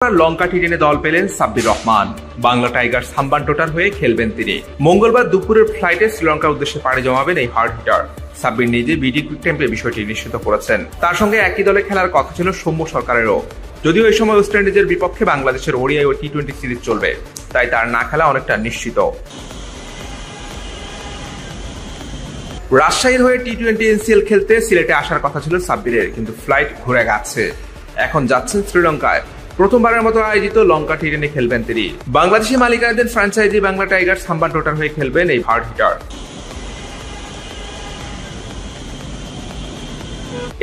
লঙ্কা টি10 দল পেলেন সাব্বির রহমান। বাংলা টাইগার্স হাম্বানটোটার হয়ে খেলবেন তিনি। মঙ্গলবার দুপুরের ফ্লাইটে শ্রীলঙ্কার উদ্দেশ্যে পাড়ি জমাবেন এই হার্ড হিটার। সাব্বির নিজে বিডি কুইক টাইমে বিষয়টি নিশ্চিত করেছেন। তার সঙ্গে একই দলে খেলার কথা ছিল সৌম্য সরকারেরও। যদিও এই সময় ওয়েস্ট ইন্ডিজের বিপক্ষে বাংলাদেশের ওডিআই ও টি20 সিরিজ চলবে, তাই তার না খেলা অনেকটা নিশ্চিত। রাজশাহীর হয়ে টি20 এনসিএল খেলতে সিলেটে আসার কথা ছিল সাব্বিরের, কিন্তু ফ্লাইট ঘুরে গেছে। এখন যাচ্ছেন শ্রীলঙ্কায়। প্রথমবারের মতো আয়োজিত লঙ্কা টি10 খেলবেন তিনি। বাংলাদেশি মালিকানাধীন ফ্র্যাঞ্চাইজি বাংলা টাইগার্স হাম্বানটোটার হয়ে খেলবেন এই হার্ড হিটার।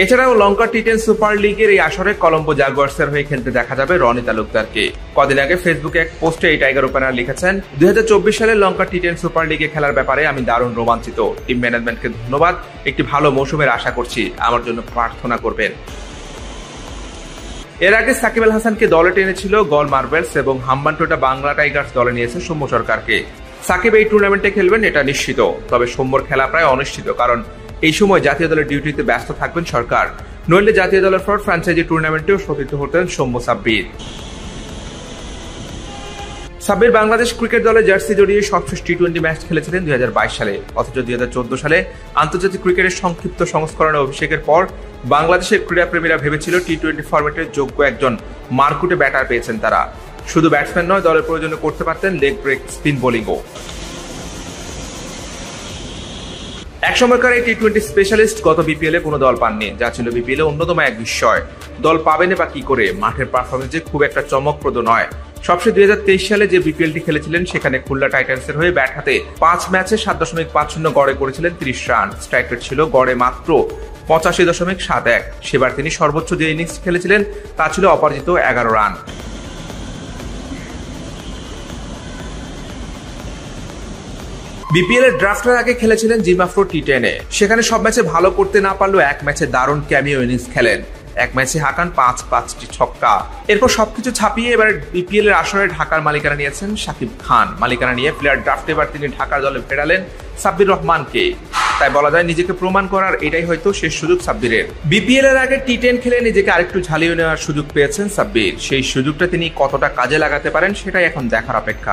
এছাড়াও লঙ্কা টি10 সুপার লিগের এই আসরে কলম্বো জাগুয়ার্সের হয়ে খেলতে দেখা যাবে রনি তালুকদারকে। কদিন আগে ফেসবুকে এক পোস্টে এই টাইগার ওপেনার লিখেছেন, 2024 সালে লঙ্কা টি10 সুপার লিগে খেলার ব্যাপারে আমি দারুণ রোমাঞ্চিত। টিম ম্যানেজমেন্টকে ধন্যবাদ। একটি ভালো মৌসুমের আশা করছি, আমার জন্য প্রার্থনা করবেন। এর আগে সাকিব আল হাসানকে দলে টেনেছিল গল মার্বেলস এবং হাম্বানটোটা বাংলা টাইগার্স দলে নিয়েছে সৌম্য সরকারকে। সাকিব এই টুর্নামেন্টে খেলবেন এটা নিশ্চিত, তবে সৌম্যর খেলা প্রায় অনিশ্চিত, কারণ এই সময় জাতীয় দলের ডিউটিতে ব্যস্ত থাকবেন সরকার। নইলে জাতীয় দলের ফর ফ্র্যাঞ্চাইজি টুর্নামেন্টেও সতীর্থ হতেন সৌম্য সাব্বির। সাব্বির বাংলাদেশ ক্রিকেট দলে জার্সি জড়িয়ে সবশেষ টি20 ম্যাচ খেলেছিলেন 2022 সালে। অথচ 2014 সালে আন্তর্জাতিক ক্রিকেটের সংক্ষিপ্ত সংস্করণে অভিষেকের পর বাংলাদেশের ক্রীড়াপ্রেমীরা ভেবেছিল টি20 ফরম্যাটের যোগ্য একজন মারকুটে ব্যাটার পেয়েছেন তারা। শুধু ব্যাটসম্যান নয়, দলের প্রয়োজনে করতে পারতেন লেগ ব্রেক স্পিন বোলিংও। একসময়কার এই টি20 স্পেশালিস্ট গত বিপিএলে কোনো দল পাননি, যা ছিল বিপিএলে অন্যতম এক বিস্ময়। দল পাবেন বা কি করে? মাঠের পারফরমেন্সে খুব একটা চমকপ্রদ নয়। সবশেষ 2023 সালে যে বিপিএলটি খেলেছিলেন সেখানে খুলনা টাইটান্সের হয়ে ব্যাট হাতে 5 ম্যাচে 7.50 গড়ে করেছিলেন 30 রান। স্ট্রাইক রেট ছিল গড়ে মাত্র 85.71। সেবার তিনি সর্বোচ্চ যে ইনিংস খেলেছিলেন তা ছিল অপরাজিত 11 রান। বিপিএল এর ড্রাফটের আগে খেলেছিলেন জিমাফ্রো টি10-এ। সেখানে সব ম্যাচে ভালো করতে না পারলেও এক ম্যাচে দারুণ ক্যামিও ইনিংস খেলেন। এক ম্যাচে হাঁকান 5টি ছক্কা। এরপর সবকিছু ছাপিয়ে এবার বিপিএল এর আসরে ঢাকার মালিকানা নিয়েছেন শাকিব খান। মালিকানা নিয়ে প্লেয়ার ড্রাফটে এবার তিনি ঢাকার দলে ফেরালেন সাব্বির রহমানকে। তাই বলা যায় নিজেকে প্রমাণ করার এটাই হয়তো শেষ সুযোগ সাব্বিরের। বিপিএল এর আগে টি10 খেলে নিজেকে আরেকটু ঝালিয়ে নেওয়ার সুযোগ পেয়েছেন সাব্বির। সেই সুযোগটা তিনি কতটা কাজে লাগাতে পারেন সেটাই এখন দেখার অপেক্ষা।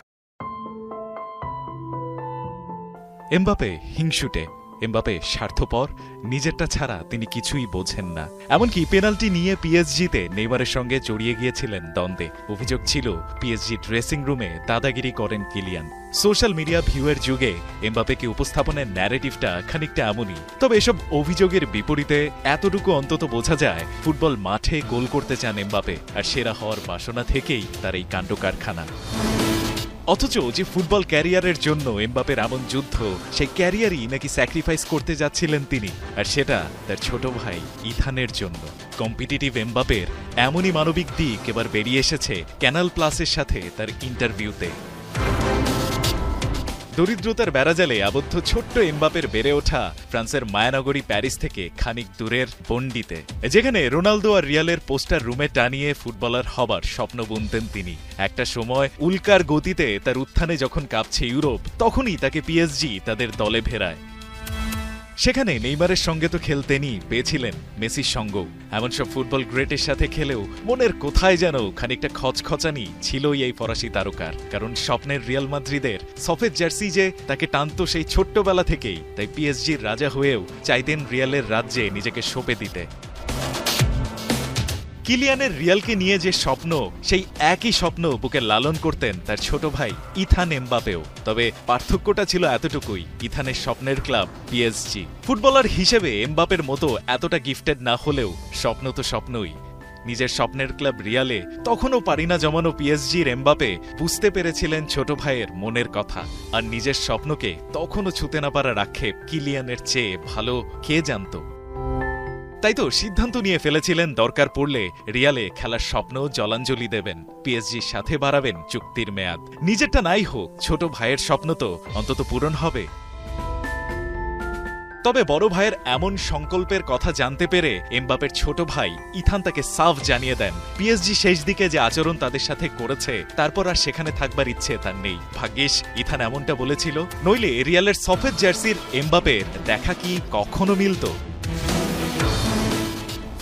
এমবাপে হিংসুটে, এমবাপে স্বার্থপর, নিজেরটা ছাড়া তিনি কিছুই বোঝেন না। এমনকি পেনাল্টি নিয়ে পিএসজিতে নেইমারের সঙ্গে জড়িয়ে গিয়েছিলেন দ্বন্দ্বে। অভিযোগ ছিল পিএসজি ড্রেসিং রুমে দাদাগিরি করেন কিলিয়ান। সোশ্যাল মিডিয়া ভিউয়ের যুগে এমবাপেকে উপস্থাপনের ন্যারেটিভটা খানিকটা এমনই। তবে এসব অভিযোগের বিপরীতে এতটুকু অন্তত বোঝা যায় ফুটবল মাঠে গোল করতে চান এমবাপে, আর সেরা হওয়ার বাসনা থেকেই তার এই কাণ্ড কারখানা। অথচ যে ফুটবল ক্যারিয়ারের জন্য এমবাপের এমন যুদ্ধ, সেই ক্যারিয়ারই নাকি স্যাক্রিফাইস করতে যাচ্ছিলেন তিনি, আর সেটা তার ছোট ভাই ইথানের জন্য। কম্পিটিটিভ এমবাপের এমনই মানবিক দিক এবার বেরিয়ে এসেছে ক্যানাল প্লাসের সাথে তার ইন্টারভিউতে। দরিদ্রতার বেড়াজালে আবদ্ধ ছোট্ট এমবাপের বেড়ে ওঠা ফ্রান্সের মায়ানগরী প্যারিস থেকে খানিক দূরের বন্ডিতে, যেখানে রোনালদো আর রিয়ালের পোস্টার রুমে টানিয়ে ফুটবলার হবার স্বপ্ন বুনতেন তিনি। একটা সময় উল্কার গতিতে তার উত্থানে যখন কাঁপছে ইউরোপ, তখনই তাকে পিএসজি তাদের দলে ফেরায়। সেখানে নেইমারের সঙ্গে তো খেলতেনই, পেয়েছিলেন মেসির সঙ্গও। এমন সব ফুটবল গ্রেটের সাথে খেলেও মনের কোথায় যেন খানিকটা খচখচানি ছিলই এই ফরাসি তারকার। কারণ স্বপ্নের রিয়াল মাদ্রিদের সফেদ জার্সি যে তাকে টানত সেই ছোট্টবেলা থেকেই, তাই পিএসজির রাজা হয়েও চাইতেন রিয়ালের রাজ্যে নিজেকে সঁপে দিতে। কিলিয়ানের রিয়ালকে নিয়ে যে স্বপ্ন, সেই একই স্বপ্ন বুকে লালন করতেন তার ছোট ভাই ইথান এমবাপেও। তবে পার্থক্যটা ছিল এতটুকুই, ইথানের স্বপ্নের ক্লাব পিএসজি। ফুটবলার হিসেবে এমবাপের মতো এতটা গিফটেড না হলেও স্বপ্ন তো স্বপ্নই। নিজের স্বপ্নের ক্লাব রিয়ালে তখনও পারিনা জমানো পিএসজির এমবাপে বুঝতে পেরেছিলেন ছোট ভাইয়ের মনের কথা, আর নিজের স্বপ্নকে তখনও ছুঁতে না পারার আক্ষেপ কিলিয়ানের চেয়ে ভালো কে জানত। তাই তো সিদ্ধান্ত নিয়ে ফেলেছিলেন দরকার পড়লে রিয়ালে খেলার স্বপ্ন জলাঞ্জলি দেবেন, পিএসজির সাথে বাড়াবেন চুক্তির মেয়াদ। নিজেরটা নাই হোক, ছোট ভাইয়ের স্বপ্ন তো অন্তত পূরণ হবে। তবে বড় ভাইয়ের এমন সংকল্পের কথা জানতে পেরে এমবাপের ছোট ভাই ইথান তাকে সাফ জানিয়ে দেন পিএসজি শেষ দিকে যে আচরণ তাদের সাথে করেছে, তারপর আর সেখানে থাকবার ইচ্ছে তার নেই। ভাগ্যিস ইথান এমনটা বলেছিল, নইলে রিয়ালের সফেদ জার্সির এমবাপের দেখা কি কখনো মিলত?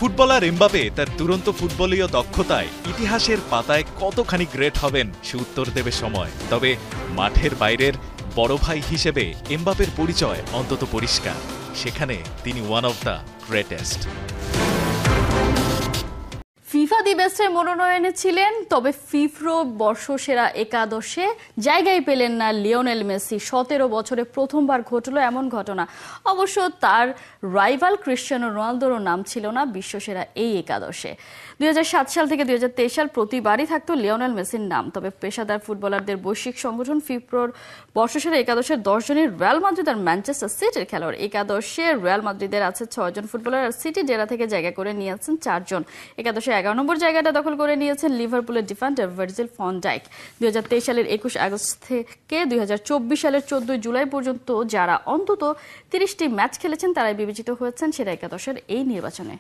ফুটবলার এমবাপে তার দুরন্ত ফুটবলীয় দক্ষতায় ইতিহাসের পাতায় কতখানি গ্রেট হবেন সে উত্তর দেবে সময়। তবে মাঠের বাইরের বড় ভাই হিসেবে এমবাপের পরিচয় অন্তত পরিষ্কার, সেখানে তিনি one of the greatest. FIFA the বেস্টের মনোনয়নে ছিলেন, তবে ফিফ্রো বর্ষসেরা একাদশে জায়গায় পেলেন না লিওনেল মেসি। 17 বছরে প্রথমবার ঘটল এমন ঘটনা। অবশ্য তার রাইভাল ক্রিশ্চিয়ানো রোনালদোরও নাম ছিল না বিশ্বসেরা এই একাদশে। 2007 সাল থেকে 2023 সাল প্রতিবারই থাকতো লিওনেল মেসির নাম। তবে পেশাদার ফুটবলারদের বৈশ্বিক সংগঠন ফিফ্রোর বর্ষসেরা একাদশের 10 জনের রিয়াল মাদ্রিদ আর ম্যানচেস্টার সিটির খেলোয়াড়। একাদশে রিয়াল মাদ্রিদের আছে 6 জন ফুটবলার, আর সিটি ডেরা থেকে জায়গা করে নিয়েছেন 4 জন। একাদশে 11 নম্বর জায়গাটা দখল করে নিয়েছেন লিভারপুলের ডিফেন্ডার ভার্জিল ফন ডাইক। 2023 সালের 21 আগস্ট থেকে 2024 সালের 14 জুলাই পর্যন্ত যারা অন্তত 30টি ম্যাচ খেলেছেন তারাই বিবেচিত হয়েছেন সেরা একাদশের এই নির্বাচনে।